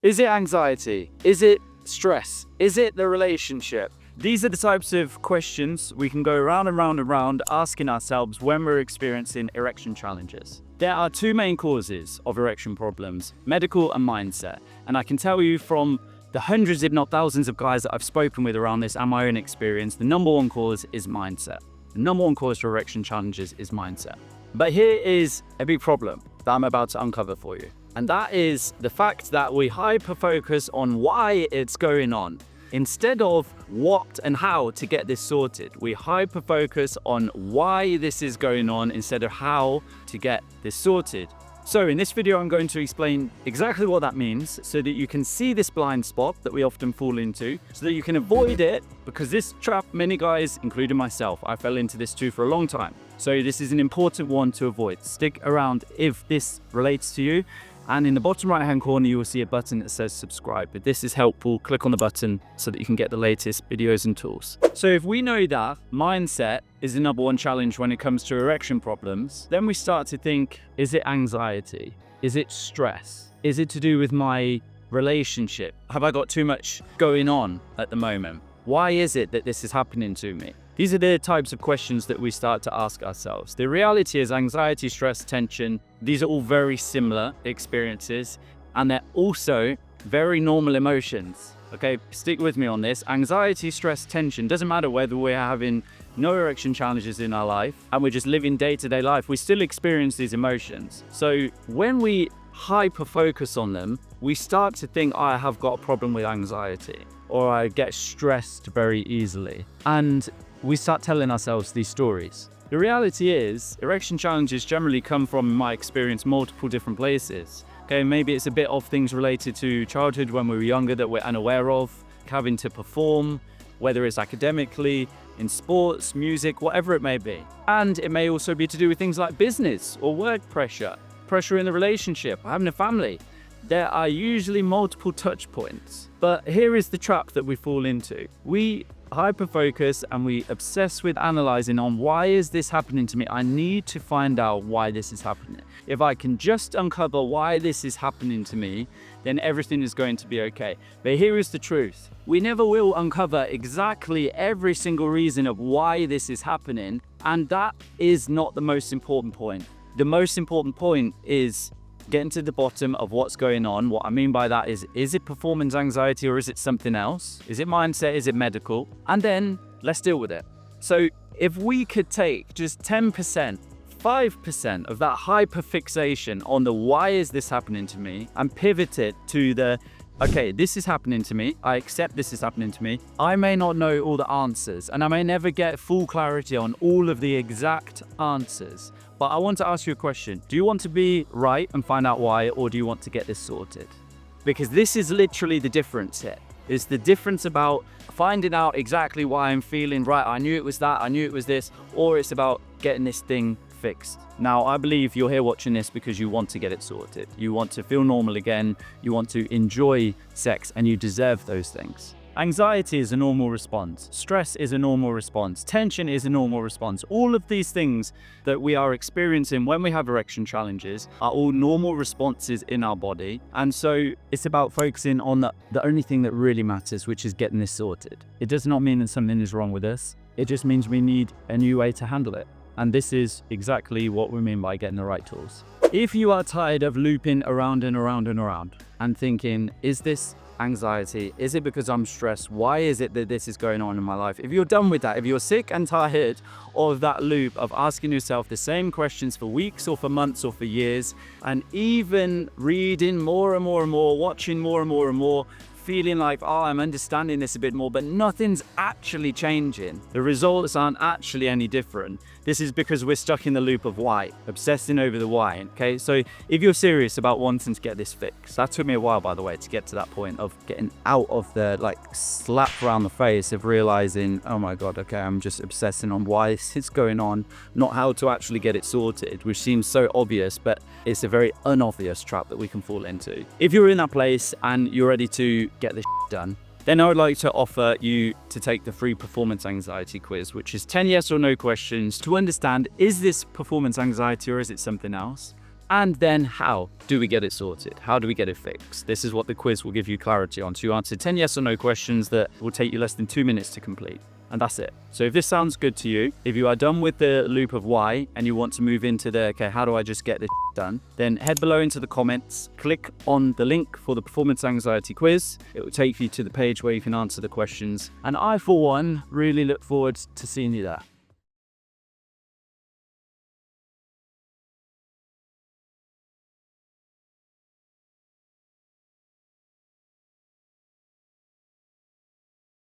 Is it anxiety? Is it stress? Is it the relationship? These are the types of questions we can go round and round and round asking ourselves when we're experiencing erection challenges. There are two main causes of erection problems, medical and mindset. And I can tell you from the hundreds, if not thousands of guys that I've spoken with around this and my own experience, the number one cause is mindset. The number one cause for erection challenges is mindset. But here is a big problem that I'm about to uncover for you. And that is the fact that we hyper-focus on why it's going on. Instead of what and how to get this sorted, we hyper-focus on why this is going on instead of how to get this sorted. So in this video, I'm going to explain exactly what that means so that you can see this blind spot that we often fall into, so that you can avoid it, because this trap, many guys, including myself, I fell into this too for a long time. So this is an important one to avoid. Stick around if this relates to you. And in the bottom right hand corner, you will see a button that says subscribe. If this is helpful, click on the button so that you can get the latest videos and tools. So if we know that mindset is the number one challenge when it comes to erection problems, then we start to think, is it anxiety? Is it stress? Is it to do with my relationship? Have I got too much going on at the moment? Why is it that this is happening to me? These are the types of questions that we start to ask ourselves. The reality is anxiety, stress, tension, these are all very similar experiences, and they're also very normal emotions. Okay, stick with me on this. Anxiety, stress, tension, doesn't matter whether we're having no erection challenges in our life and we're just living day-to-day life, we still experience these emotions. So when we hyper focus on them, we start to think, I have got a problem with anxiety, or I get stressed very easily. And we start telling ourselves these stories. The reality is, erection challenges generally come from, in my experience, multiple different places. Okay, maybe it's a bit of things related to childhood when we were younger that we're unaware of, having to perform, whether it's academically, in sports, music, whatever it may be. And it may also be to do with things like business or work pressure, pressure in the relationship, having a family. There are usually multiple touch points. But here is the trap that we fall into. We hyper-focus and we obsess with analyzing on why is this happening to me? I need to find out why this is happening. If I can just uncover why this is happening to me, then everything is going to be okay. But here is the truth. We never will uncover exactly every single reason of why this is happening, and that is not the most important point. The most important point is getting to the bottom of what's going on. What I mean by that is it performance anxiety or is it something else? Is it mindset? Is it medical? And then let's deal with it. So if we could take just 10%, 5% of that hyperfixation on the why is this happening to me and pivot it to the, okay, this is happening to me. I accept this is happening to me. I may not know all the answers and I may never get full clarity on all of the exact answers. But I want to ask you a question. Do you want to be right and find out why, or do you want to get this sorted? Because this is literally the difference here. It's the difference about finding out exactly why I'm feeling right. I knew it was that, I knew it was this, or it's about getting this thing fixed. Now, I believe you're here watching this because you want to get it sorted. You want to feel normal again. You want to enjoy sex, and you deserve those things. Anxiety is a normal response. Stress is a normal response. Tension is a normal response. All of these things that we are experiencing when we have erection challenges are all normal responses in our body. And so it's about focusing on the only thing that really matters, which is getting this sorted. It does not mean that something is wrong with us. It just means we need a new way to handle it. And this is exactly what we mean by getting the right tools. If you are tired of looping around and around and around and thinking, is this anxiety? Is it because I'm stressed? Why is it that this is going on in my life? If you're done with that, if you're sick and tired of that loop of asking yourself the same questions for weeks or for months or for years, and even reading more and more and more, watching more and more and more, feeling like, oh, I'm understanding this a bit more, but nothing's actually changing. The results aren't actually any different. This is because we're stuck in the loop of why, obsessing over the why, okay? So if you're serious about wanting to get this fixed, that took me a while, by the way, to get to that point of getting out of the slap around the face of realizing, oh my God, okay, I'm just obsessing on why it's going on, not how to actually get it sorted, which seems so obvious, but it's a very unobvious trap that we can fall into. If you're in that place and you're ready to get this done, then I would like to offer you to take the free performance anxiety quiz, which is 10 yes or no questions to understand, is this performance anxiety or is it something else? And then how do we get it sorted? How do we get it fixed? This is what the quiz will give you clarity on. So you answer 10 yes or no questions that will take you less than 2 minutes to complete. And that's it. So if this sounds good to you, if you are done with the loop of why and you want to move into the, okay, how do I just get this done? Then head below into the comments, click on the link for the performance anxiety quiz. It will take you to the page where you can answer the questions. And I, for one, really look forward to seeing you there.